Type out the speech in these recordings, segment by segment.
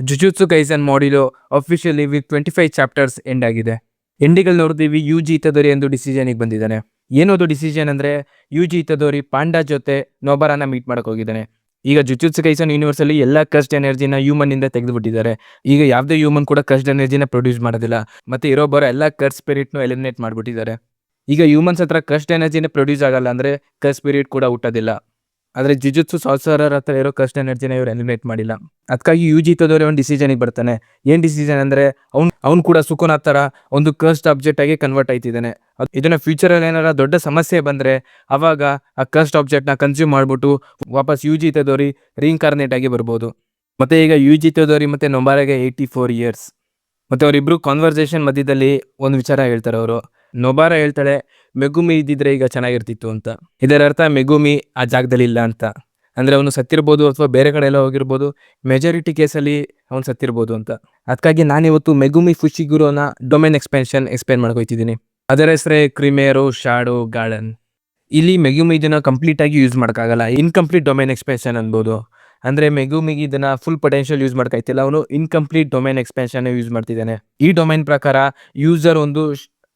ಜುಜುತ್ಸು Kaisen module officially with 25 chapters end ಆಗಿದೆ. ಎಂಡಿಗಳು ನೋಡ್ತೀವಿ ಯುಜಿ ಇತದೋರಿ ಎಂದು ಡಿಸಿಷನ್ಗೆ ಬಂದಿದ್ದಾನೆ. ಏನೋದು ಡಿಸಿಷನ್ ಅಂದ್ರೆ ಯುಜಿ ಇತದೋರಿ ಪಾಂಡಾ ಜೊತೆ ನೋಬಾರಾನ ಮೀಟ್ ಮಾಡಕ್ ಹೋಗಿದ್ದಾನೆ. ಈಗ ಜುಜುತ್ಸು ಕೈಸನ್ ಯೂನಿವರ್ಸ್ ಅಲ್ಲಿ ಎಲ್ಲ ಕಸ್ಟ್ ಎನರ್ಜಿನ ಹ್ಯೂಮನ್ ಇಂದ ತೆಗೆದುಬಿಟ್ಟಿದ್ದಾರೆ. ಈಗ ಯಾವುದೇ ಹ್ಯೂಮನ್ ಕೂಡ ಕಸ್ಟ್ ಎನರ್ಜಿನ ಪ್ರೊಡ್ಯೂಸ್ ಮಾಡೋದಿಲ್ಲ. ಮತ್ತೆ ಇರೋಬರೋ ಎಲ್ಲ ಕಸ್ಟ್ ಸ್ಪಿರಿಟ್ನು ಎಲಿಮಿನೇಟ್ ಮಾಡ್ಬಿಟ್ಟಿದ್ದಾರೆ. ಈಗ ಹ್ಯೂಮನ್ಸ್ ಹತ್ರ ಕಸ್ಟ್ ಎನರ್ಜಿನ ಪ್ರೊಡ್ಯೂಸ್ ಆಗಲ್ಲ ಅಂದ್ರೆ ಕಸ್ಟ್ ಸ್ಪಿರಿಟ್ ಕೂಡ ಹುಟ್ಟೋದಿಲ್ಲ. ಆದರೆ ಜುಜುತ್ಸು ಸಾರ್ಸರರ್ ಹತ್ರ ಇರೋ ಕಸ್ಟ್ ಎನರ್ಜಿನ ಇವ್ರು ಎಲಿಮಿನೇಟ್ ಮಾಡಿಲ್ಲ. ಅದಕ್ಕಾಗಿ ಯುಜಿ ಇತದೋರಿ ಒಂದು ಡಿಸಿಷನ್ಗೆ ಬರ್ತಾನೆ. ಏನ್ ಡಿಸಿಷನ್ ಅಂದ್ರೆ ಅವ್ನು ಕೂಡ ಸುಕೋನಾಥ್ ತರ ಒಂದು ಕಸ್ಟ್ ಆಬ್ಜೆಕ್ಟ್ ಆಗಿ ಕನ್ವರ್ಟ್ ಆಯ್ತಿದ್ದಾನೆ. ಇದನ್ನ ಫ್ಯೂಚರ್ ಅಲ್ಲಿ ಏನಾರ ದೊಡ್ಡ ಸಮಸ್ಯೆ ಬಂದ್ರೆ ಅವಾಗ ಆ ಕಸ್ಟ್ ಆಬ್ಜೆಕ್ಟ್ ನ ಕನ್ಸ್ಯೂಮ್ ಮಾಡ್ಬಿಟ್ಟು ವಾಪಸ್ ಯುಜಿ ಇತದೋರಿ ರೀಇನ್ಕಾರ್ನೇಟ್ ಆಗಿ ಬರ್ಬೋದು. ಮತ್ತೆ ಈಗ ಯುಜಿ ಇತದೋರಿ ಮತ್ತೆ ನೊಬಾರಾಗೆ 84 ಇಯರ್ಸ್. ಮತ್ತೆ ಅವರಿಬ್ರು ಕಾನ್ವರ್ಸೇಷನ್ ಮಧ್ಯದಲ್ಲಿ ಒಂದು ವಿಚಾರ ಹೇಳ್ತಾರೆ. ಅವರು ನೊಬಾರಾ ಹೇಳ್ತಾಳೆ ಮೆಗುಮಿ ಇದ್ದಿದ್ರೆ ಈಗ ಚೆನ್ನಾಗಿರ್ತಿತ್ತು ಅಂತ. ಇದರ ಅರ್ಥ ಮೆಗುಮಿ ಆ ಜಾಗದಲ್ಲಿ ಇಲ್ಲ ಅಂತ. ಅಂದ್ರೆ ಅವನು ಸತ್ತಿರ್ಬೋದು ಅಥವಾ ಬೇರೆ ಕಡೆ ಎಲ್ಲ ಹೋಗಿರ್ಬೋದು. ಮೆಜಾರಿಟಿ ಕೇಸಲ್ಲಿ ಅವ್ನು ಸತ್ತಿರ್ಬೋದು ಅಂತ. ಅದಕ್ಕಾಗಿ ನಾನಿವತ್ತು ಮೆಗುಮಿ ಫುಶಿಗುರೋನ ಡೊಮೇನ್ ಎಕ್ಸ್ಪೆನ್ಷನ್ ಎಕ್ಸ್ಪ್ಲೇನ್ ಮಾಡ್ಕೊಯ್ತಿದ್ದೀನಿ. ಅದರ ಹೆಸರೇ ಕ್ರಿಮೇರೋ ಶಾಡೋ ಗಾರ್ಡನ್. ಇಲ್ಲಿ ಮೆಗುಮಿ ಇದನ್ನ ಕಂಪ್ಲೀಟ್ ಆಗಿ ಯೂಸ್ ಮಾಡೋಕ್ಕಾಗಲ್ಲ. ಇನ್ಕಂಪ್ಲೀಟ್ ಡೊಮೇನ್ ಎಕ್ಸ್ಪೆನ್ಷನ್ ಅನ್ಬೋದು. ಅಂದ್ರೆ ಮೆಗುಮಿಗೆ ಇದನ್ನ ಫುಲ್ ಪೊಟೆನ್ಷಿಯಲ್ ಯೂಸ್ ಮಾಡ್ಕೈತಿಲ್ಲ. ಅವನು ಇನ್ಕಂಪ್ಲೀಟ್ ಡೊಮೇನ್ ಎಕ್ಸ್ಪೆನ್ಷನ್ ಯೂಸ್ ಮಾಡ್ತಿದ್ದಾನೆ. ಈ ಡೊಮೇನ್ ಪ್ರಕಾರ ಯೂಸರ್ ಒಂದು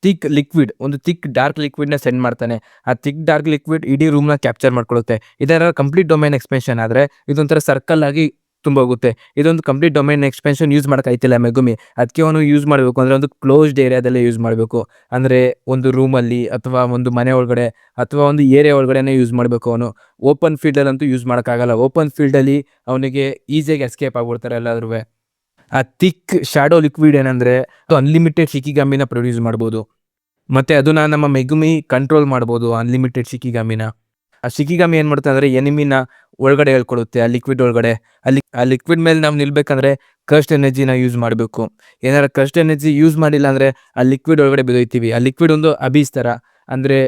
ಥಿಕ್ ಲಿಕ್ವಿಡ್, ಒಂದು ಥಿಕ್ ಡಾರ್ಕ್ ಲಿಕ್ವಿಡ್ ನ ಸೆಂಡ್ ಮಾಡ್ತಾನೆ. ಆ ಥಿಕ್ ಡಾರ್ಕ್ ಲಿಕ್ವಿಡ್ ಇಡೀ ರೂಮ್ ನ ಕ್ಯಾಪ್ಚರ್ ಮಾಡ್ಕೊಳ್ಳುತ್ತೆ. ಇದರ ಕಂಪ್ಲೀಟ್ ಡೊಮೇನ್ ಎಕ್ಸ್ಪೆನ್ಷನ್ ಆದ್ರೆ ಇದೊಂಥರ ಸರ್ಕಲ್ ಆಗಿ ತುಂಬೋಗುತ್ತೆ. ಇದೊಂದು ಕಂಪ್ಲೀಟ್ ಡೊಮೇನ್ ಎಕ್ಸ್ಪೆನ್ಷನ್ ಯೂಸ್ ಮಾಡಕ್ಕಾಯ್ತಿಲ್ಲ ಮೆಗುಮಿ. ಅದಕ್ಕೆ ಅವನು ಯೂಸ್ ಮಾಡಬೇಕು ಅಂದ್ರೆ ಒಂದು ಕ್ಲೋಸ್ಡ್ ಏರಿಯಾದಲ್ಲೇ ಯೂಸ್ ಮಾಡಬೇಕು. ಅಂದ್ರೆ ಒಂದು ರೂಮಲ್ಲಿ ಅಥವಾ ಒಂದು ಮನೆ ಒಳಗಡೆ ಅಥವಾ ಒಂದು ಏರಿಯಾ ಒಳಗಡೆನೆ ಯೂಸ್ ಮಾಡಬೇಕು. ಅವನು ಓಪನ್ ಫೀಲ್ಡ್ ಅಲ್ಲಿ ಅಂತೂ ಯೂಸ್ ಮಾಡೋಕ್ಕಾಗಲ್ಲ. ಓಪನ್ ಫೀಲ್ಡ್ ಅಲ್ಲಿ ಅವನಿಗೆ ಈಸಿಯಾಗಿ ಎಸ್ಕೇಪ್ ಆಗ್ಬಿಡ್ತಾರೆ ಎಲ್ಲಾದ್ರೂ. ಆ ಥಿಕ್ ಶಾಡೋ ಲಿಕ್ವಿಡ್ ಏನಂದ್ರೆ ಅನ್ಲಿಮಿಟೆಡ್ ಶಿಕಿಗಾಮಿನ ಪ್ರೊಡ್ಯೂಸ್ ಮಾಡ್ಬೋದು. ಮತ್ತೆ ಅದನ್ನ ನಮ್ಮ ಮೆಗುಮಿ ಕಂಟ್ರೋಲ್ ಮಾಡ್ಬೋದು ಅನ್ಲಿಮಿಟೆಡ್ ಶಿಕಿಗಾಮಿನ. ಆ ಶಿಕಿಗಾಮಿ ಏನ್ ಮಾಡುತ್ತೆ ಅಂದ್ರೆ ಎನಿಮಿನ ಒಳಗಡೆ ಹೇಳ್ಕೊಡುತ್ತೆ ಆ ಲಿಕ್ವಿಡ್ ಒಳಗಡೆ. ಆ ಲಿಕ್ವಿಡ್ ಮೇಲೆ ನಾವು ನಿಲ್ಬೇಕಂದ್ರೆ ಕಸ್ಟ್ ಎನರ್ಜಿನ ಯೂಸ್ ಮಾಡಬೇಕು. ಏನಾರ ಕಸ್ಟ್ ಎನರ್ಜಿ ಯೂಸ್ ಮಾಡಿಲ್ಲ ಅಂದ್ರೆ ಆ ಲಿಕ್ವಿಡ್ ಒಳಗಡೆ ಬಿದ್ದೋಯ್ತೀವಿ. ಆ ಲಿಕ್ವಿಡ್ ಒಂದು ಅಬೀಸ್ ತರ, ಅಂದ್ರೆ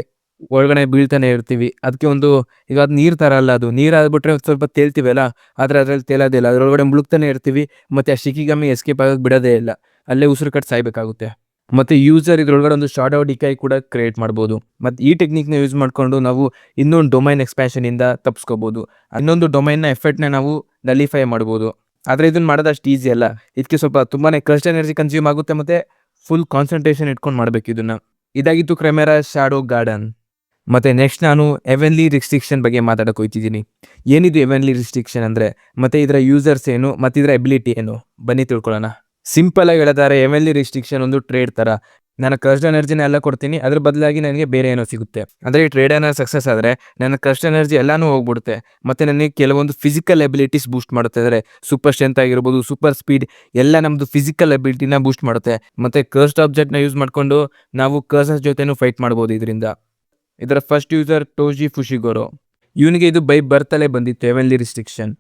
ಒಳಗಡೆ ಬೀಳ್ತಾನೆ ಇರ್ತೀವಿ. ಅದಕ್ಕೆ ಒಂದು ಈಗ ಅದು ನೀರ್ ತರ ಅಲ್ಲ, ಅದು ನೀರ್ ಆದ್ಬಿಟ್ರೆ ಸ್ವಲ್ಪ ತೇಲ್ತೀವಲ್ಲ, ಆದ್ರೆ ಅದ್ರಲ್ಲಿ ತೇಲೋದಿಲ್ಲ. ಅದ್ರೊಳಗಡೆ ಮುಳುಗ್ತಾನೆ ಇರ್ತೀವಿ. ಮತ್ತೆ ಆ ಶಿಕಿಗಾಮಿ ಎಸ್ಕೇಪ್ ಆಗಕ್ಕೆ ಬಿಡೋದೇ ಇಲ್ಲ. ಅಲ್ಲೇ ಉಸಿರು ಕಟ್ ಸಾಯ್ಬೇಕಾಗುತ್ತೆ. ಮತ್ತೆ ಯೂಸರ್ ಇದ್ರೊಳಗಡೆ ಒಂದು ಶಾಡೋ ಡಿಕೈ ಕೂಡ ಕ್ರಿಯೇಟ್ ಮಾಡ್ಬೋದು. ಮತ್ತೆ ಈ ಟೆಕ್ನಿಕ್ ನ ಯೂಸ್ ಮಾಡ್ಕೊಂಡು ನಾವು ಇನ್ನೊಂದು ಡೊಮೈನ್ ಎಕ್ಸ್ಪ್ಯಾನ್ಷನ್ ಇಂದ ತಪ್ಪಿಸ್ಕೋಬಹುದು. ಇನ್ನೊಂದು ಡೊಮೈನ್ ನ ಎಫೆಕ್ಟ್ ನ ನಾವು ನಲಿಫೈ ಮಾಡ್ಬೋದು. ಆದ್ರೆ ಇದನ್ನ ಮಾಡೋದಷ್ಟು ಈಸಿ ಅಲ್ಲ. ಇದಕ್ಕೆ ಸ್ವಲ್ಪ ತುಂಬಾನೇ ಕಸ್ಟ್ ಎನರ್ಜಿ ಕನ್ಸ್ಯೂಮ್ ಆಗುತ್ತೆ. ಮತ್ತೆ ಫುಲ್ ಕಾನ್ಸಂಟ್ರೇಷನ್ ಇಟ್ಕೊಂಡು ಮಾಡ್ಬೇಕು ಇದನ್ನ. ಇದಾಗಿತ್ತು ಕ್ರೆಮೆರಾ ಶಾಡೋ ಗಾರ್ಡನ್. ಮತ್ತೆ ನೆಕ್ಸ್ಟ್ ನಾನು ಎವೆನ್ಲಿ ರಿಸ್ಟ್ರಿಕ್ಷನ್ ಬಗ್ಗೆ ಮಾತಾಡಕ್ ಹೋಗ್ತಿದ್ದೀನಿ. ಏನಿದು ಎವೆನ್ಲಿ ರಿಸ್ಟ್ರಿಕ್ಷನ್ ಅಂದ್ರೆ, ಮತ್ತೆ ಇದರ ಯೂಸರ್ಸ್ ಏನು, ಮತ್ತೆ ಇದರ ಎಬಿಲಿಟಿ ಏನು, ಬನ್ನಿ ತಿಳ್ಕೊಳ್ಳೋಣ. ಸಿಂಪಲ್ ಆಗಿ ಹೇಳಿದ್ದಾರೆ, ಎವೆನ್ಲಿ ರಿಸ್ಟ್ರಿಕ್ಷನ್ ಒಂದು ಟ್ರೇಡ್ ತರ. ನಾನು ಕಸ್ಟ್ ಎನರ್ಜಿನ ಎಲ್ಲ ಕೊಡ್ತೀನಿ, ಅದ್ರ ಬದಲಾಗಿ ನನಗೆ ಬೇರೆ ಏನೋ ಸಿಗುತ್ತೆ. ಅಂದ್ರೆ ಈ ಟ್ರೇಡ್ ಏನಾದ್ರು ಸಕ್ಸಸ್ ಆದ್ರೆ ನನ್ನ ಕಸ್ಟ್ ಎನರ್ಜಿ ಎಲ್ಲಾನು ಹೋಗ್ಬಿಡುತ್ತೆ. ಮತ್ತೆ ನನಗೆ ಕೆಲವೊಂದು ಫಿಸಿಕಲ್ ಎಬಿಲಿಟೀಸ್ ಬೂಸ್ಟ್ ಮಾಡುತ್ತೆ. ಅಂದ್ರೆ ಸೂಪರ್ ಸ್ಟ್ರೆಂತ್ ಆಗಿರ್ಬೋದು, ಸೂಪರ್ ಸ್ಪೀಡ್, ಎಲ್ಲ ನಮ್ದು ಫಿಸಿಕಲ್ ಎಬಿಲಿಟಿನ ಬೂಸ್ಟ್ ಮಾಡುತ್ತೆ. ಮತ್ತೆ ಕಸ್ಟ್ ಆಬ್ಜೆಕ್ಟ್ ನ ಯೂಸ್ ಮಾಡ್ಕೊಂಡು ನಾವು ಕರ್ಸಸ್ ಜೊತೆನೂ ಫೈಟ್ ಮಾಡ್ಬೋದು ಇದರಿಂದ. ಇದರ ಫಸ್ಟ್ ಯೂಸರ್ ಟೋಜಿ ಫುಶಿಗುರೋ. ಇವನಿಗೆ ಇದು ಬೈ ಬರ್ತಲೇ ಬಂದಿತ್ತು ಎವೆನ್ಲಿ ರಿಸ್ಟ್ರಿಕ್ಷನ್.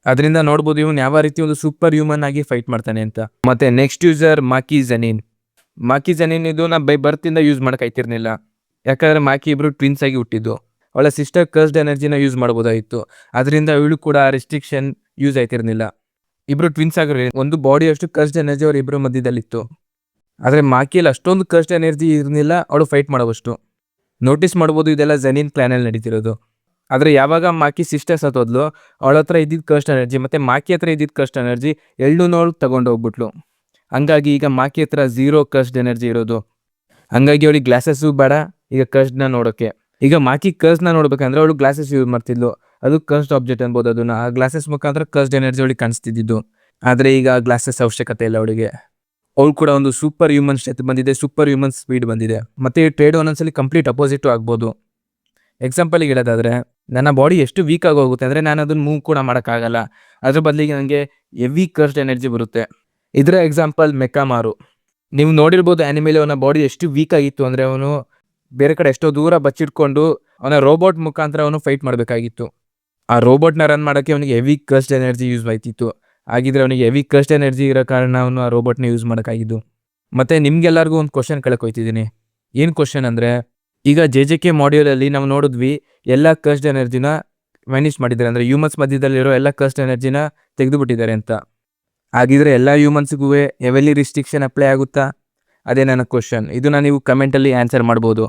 ಅದರಿಂದ ನೋಡ್ಬೋದು ಇವನು ಯಾವ ರೀತಿ ಒಂದು ಸೂಪರ್ ಹ್ಯೂಮನ್ ಆಗಿ ಫೈಟ್ ಮಾಡ್ತಾನೆ ಅಂತ. ಮತ್ತೆ ನೆಕ್ಸ್ಟ್ ಯೂಸರ್ ಮಾಕಿ ಜನಿನ್. ಮಾಕಿ ಜನಿನ್ ಇದು ನಾ ಬೈ ಬರ್ತಿಂದ ಯೂಸ್ ಮಾಡಕ್ಕಾಯ್ತಿರ್ಲಿಲ್ಲ. ಯಾಕಂದ್ರೆ ಮಾಕಿ ಇಬ್ರು ಟ್ವಿನ್ಸ್ ಆಗಿ ಹುಟ್ಟಿದ್ದು. ಅವಳ ಸಿಸ್ಟರ್ ಕಸ್ಡ್ ಎನರ್ಜಿನ ಯೂಸ್ ಮಾಡ್ಬೋದಾಗಿತ್ತು. ಅದರಿಂದ ಇವಳು ಕೂಡ ರಿಸ್ಟ್ರಿಕ್ಷನ್ ಯೂಸ್ ಆಯ್ತಿರ್ಲಿಲ್ಲ. ಇಬ್ರು ಟ್ವಿನ್ಸ್ ಆಗಿರೋ ಒಂದು ಬಾಡಿ ಅಷ್ಟು ಕಸ್ಡ್ ಎನರ್ಜಿ ಅವ್ರ ಇಬ್ರು ಮಧ್ಯದಲ್ಲಿತ್ತು. ಆದ್ರೆ ಮಾಕಿಯಲ್ಲಿ ಅಷ್ಟೊಂದು ಕಸ್ಟ್ ಎನರ್ಜಿ ಇರ್ಲಿಲ್ಲ ಅವಳು ಫೈಟ್ ಮಾಡೋವಷ್ಟು. ನೋಟಿಸ್ ಮಾಡ್ಬೋದು ಇದೆಲ್ಲ ಜನಿನ್ ಕ್ಲಾನಲ್ಲಿ ನಡೀತಿರೋದು. ಆದರೆ ಯಾವಾಗ ಮಾಕಿ ಸಿಸ್ಟರ್ ಸತ್ತೋದ್ಲು, ಅವಳ ಹತ್ರ ಇದ್ದಿದ್ದು ಕಸ್ಟ್ ಎನರ್ಜಿ ಮತ್ತೆ ಮಾಕಿ ಹತ್ರ ಇದ್ದಿದ್ದು ಕಸ್ಟ್ ಎನರ್ಜಿ ಎರಡನ್ನೂ ತಗೊಂಡು ಹೋಗ್ಬಿಟ್ಲು. ಹಂಗಾಗಿ ಈಗ ಮಾಕಿ ಹತ್ರ 0 ಕಸ್ಟ್ ಎನರ್ಜಿ ಇರೋದು. ಹಂಗಾಗಿ ಅವಳಿಗೆ ಗ್ಲಾಸಸ್ಸು ಬೇಡ ಈಗ ಕಸ್ಟ್ನ ನೋಡೋಕೆ. ಈಗ ಮಾಕಿ ಕಸ್ಟ್ನ ನೋಡ್ಬೇಕಂದ್ರೆ ಅವಳು ಗ್ಲಾಸಸ್ ಯೂಸ್ ಮಾಡ್ತಿದ್ಲು. ಅದು ಕಸ್ಟ್ ಆಬ್ಜೆಕ್ಟ್ ಅನ್ಬೋದು. ಅದನ್ನ ಆ ಗ್ಲಾಸಸ್ ಮುಖಾಂತರ ಕಸ್ಟ್ ಎನರ್ಜಿ ಅವಳಿಗೆ ಕಾಣಿಸ್ತಿದ್ದು. ಆದರೆ ಈಗ ಗ್ಲಾಸಸ್ ಅವಶ್ಯಕತೆ ಇಲ್ಲ ಅವಳಿಗೆ. ಅವಳು ಕೂಡ ಒಂದು ಸೂಪರ್ ಹ್ಯೂಮನ್ ಸ್ಟ್ರೆಂತ್ ಬಂದಿದೆ, ಸೂಪರ್ ಹ್ಯೂಮನ್ ಸ್ಪೀಡ್ ಬಂದಿದೆ. ಮತ್ತೆ ಈ ಟ್ರೇಡ್ ಒಂದೊಂದ್ಸಲಿ ಕಂಪ್ಲೀಟ್ ಅಪೋಸಿಟು ಆಗ್ಬೋದು. ಎಕ್ಸಾಂಪಲ್ಗೆ ಹೇಳೋದಾದ್ರೆ, ನನ್ನ ಬಾಡಿ ಎಷ್ಟು ವೀಕ್ ಆಗಿ ಹೋಗುತ್ತೆ ಅಂದರೆ ನಾನು ಅದನ್ನು ಮೂವ್ ಕೂಡ ಮಾಡೋಕ್ಕಾಗಲ್ಲ. ಅದ್ರ ಬದಲಿಗೆ ನನಗೆ ಹೆವಿ ಕಸ್ಟ್ ಎನರ್ಜಿ ಬರುತ್ತೆ. ಇದರ ಎಕ್ಸಾಂಪಲ್ ಮೆಕಾಮಾರು. ನೀವು ನೋಡಿರ್ಬೋದು ಆ್ಯನಿಮೇಲಿ ಅವನ ಬಾಡಿ ಎಷ್ಟು ವೀಕ್ ಆಗಿತ್ತು ಅಂದರೆ ಅವನು ಬೇರೆ ಕಡೆ ಎಷ್ಟೋ ದೂರ ಬಚ್ಚಿಟ್ಕೊಂಡು ಅವನ ರೋಬೋಟ್ ಮುಖಾಂತರ ಅವನು ಫೈಟ್ ಮಾಡಬೇಕಾಗಿತ್ತು. ಆ ರೋಬೋಟ್ನ ರನ್ ಮಾಡೋಕ್ಕೆ ಅವನಿಗೆ ಹೆವಿ ಕಸ್ಟ್ ಎನರ್ಜಿ ಯೂಸ್ ಆಯ್ತಿತ್ತು. ಆಗಿದ್ರೆ ಅವನಿಗೆ ಹೆವಿ ಕಸ್ಟ್ ಎನರ್ಜಿ ಇರೋ ಕಾರಣ ಅವನು ಆ ರೋಬೋಟ್ನ ಯೂಸ್ ಮಾಡೋಕ್ಕಾಗಿದ್ದು. ಮತ್ತು ನಿಮ್ಗೆಲ್ಲರಿಗೂ ಒಂದು ಕ್ವಶನ್ ಕೇಳಕ್ಕೋಯ್ತಿದ್ದೀನಿ. ಏನು ಕ್ವಶನ್ ಅಂದರೆ, ಈಗ JJK ಮಾಡ್ಯೂಲಲ್ಲಿ ನಾವು ನೋಡಿದ್ವಿ ಎಲ್ಲ ಕಸ್ಟ್ ಎನರ್ಜಿನ ಮ್ಯಾನೇಜ್ ಮಾಡಿದ್ದಾರೆ. ಅಂದರೆ ಹ್ಯೂಮನ್ಸ್ ಮಧ್ಯದಲ್ಲಿರೋ ಎಲ್ಲ ಕಸ್ಟ್ ಎನರ್ಜಿನ ತೆಗೆದುಬಿಟ್ಟಿದ್ದಾರೆ ಅಂತ. ಹಾಗಿದ್ರೆ ಎಲ್ಲ ಹ್ಯೂಮನ್ಸ್ಗೂ ಎವೆನ್ಲಿ ರಿಸ್ಟ್ರಿಕ್ಷನ್ ಅಪ್ಲೈ ಆಗುತ್ತಾ? ಅದೇ ನನ್ನ ಕ್ವಶನ್. ಇದನ್ನ ನೀವು ಕಮೆಂಟಲ್ಲಿ ಆನ್ಸರ್ ಮಾಡ್ಬೋದು.